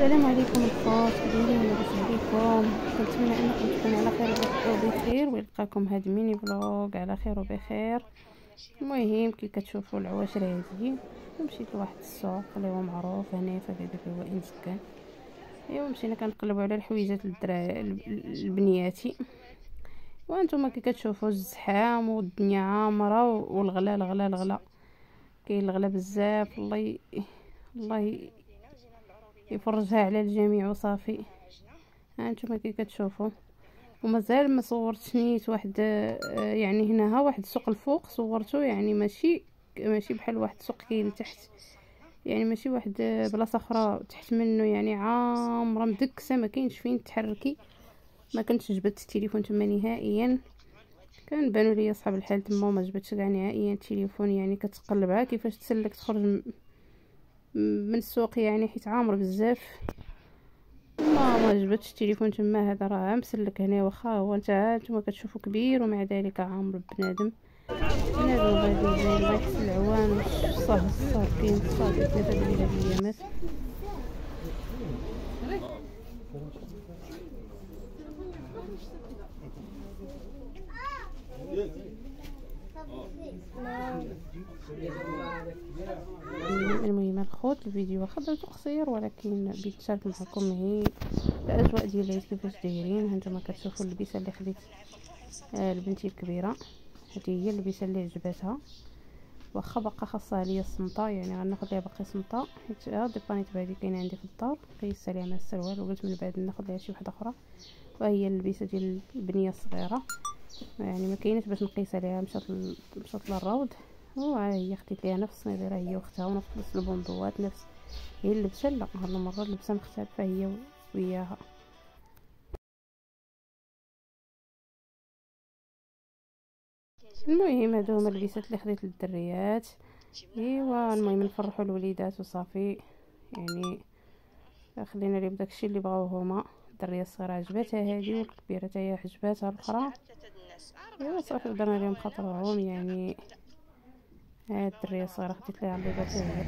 السلام عليكم الخوت، كدايرين؟ لاباس عليكم؟ كنتمنى انكم تكونوا على خير وبخير، ويلقاكم هاد الميني فلوغ على خير وبخير. المهم كي كتشوفوا العواشر هذه، مشيت لواحد السوق اللي هو معروف هنا في هذاك اللي هو انسكان. ايوا مشينا كنقلبوا على الحويجات لبنياتي، وانتم كي كتشوفوا الزحام والدنيا عامره والغلا الغلا الغلا، كاين الغلا بزاف. الله يفرجها على الجميع وصافي. هانتوما كي كتشوفوا، ومازال ما صورتش نيت واحد يعني هنا ها واحد السوق الفوق صورته، يعني ماشي بحال واحد السوق كاين تحت، يعني ماشي واحد بلاصه اخرى تحت منه، يعني عامره مدكسه ما كاينش فين تحركي. ما كنتش جبدت التليفون تما نهائيا، كان بانوا لي اصحاب الحال تما وما جبدتش كاع نهائيا التليفون. يعني كتقلبها كيفاش تسلك تخرج من السوق، يعني حيت عامر بزاف. ما جبتش التليفون تما، هذا راه مسلك هنا، واخا هو نتوما كتشوفوا كبير ومع ذلك عامر بنادم غادي زين. الله يحسن العوان الصهد كاين الصهد ثلاثه ديال هاد الايامات. المهم الخوت، الفيديو واخا درتو قصير ولكن بغيت نشارك معكم هي الاجواء ديال العيد كيفاش دايرين. هانتوما كتشوفوا اللبسه اللي خديت لبنتي الكبيره، هذه هي اللبسه اللي عجبتها، واخا باقا خاصها ليا الصمطه، يعني غناخذ ليها باقي صمطه حيت ديبانيت بعدي كاينه عندي في الدار، قيست عليها مع السروال وقلت من بعد ناخذ ليها شي وحده اخرى. وهي اللبسه ديال البنيه الصغيره، يعني ما كايناش باش نقيس عليها، مشات للروض وها هي خديت ليها نفس الصغيره هي واختها ونفس البندوات نفس هي اللبسه. لا هاد المره اللبسه مختلفه هي وياها. المهم هادو هما اللبسات اللي خديت للدريات. ايوا المهم نفرحوا الوليدات وصافي، يعني خلينا لهم داكشي اللي بغاو هما. الدريه الصغيره عجباتها هذه، والكبيره حتى هي عجباتها الاخرى. ايوا صافي درنا لهم خاطرهم، يعني هاد الدريه الصغيره خديت ليها اللباس هي.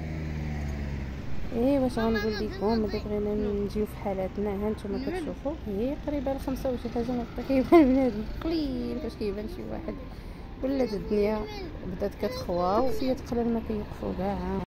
ايوا واش غنقول لكم، ملي بغينا نجيو في حالاتنا، ها نتوما كتشوفوا هي قريبه ل5 وشي حاجه نقطه، كيبان بنادم قليل فاش كيبان شي واحد. ولات الدنيا بدات كتخوى وسيات قلال ما كيوقفوا كاع.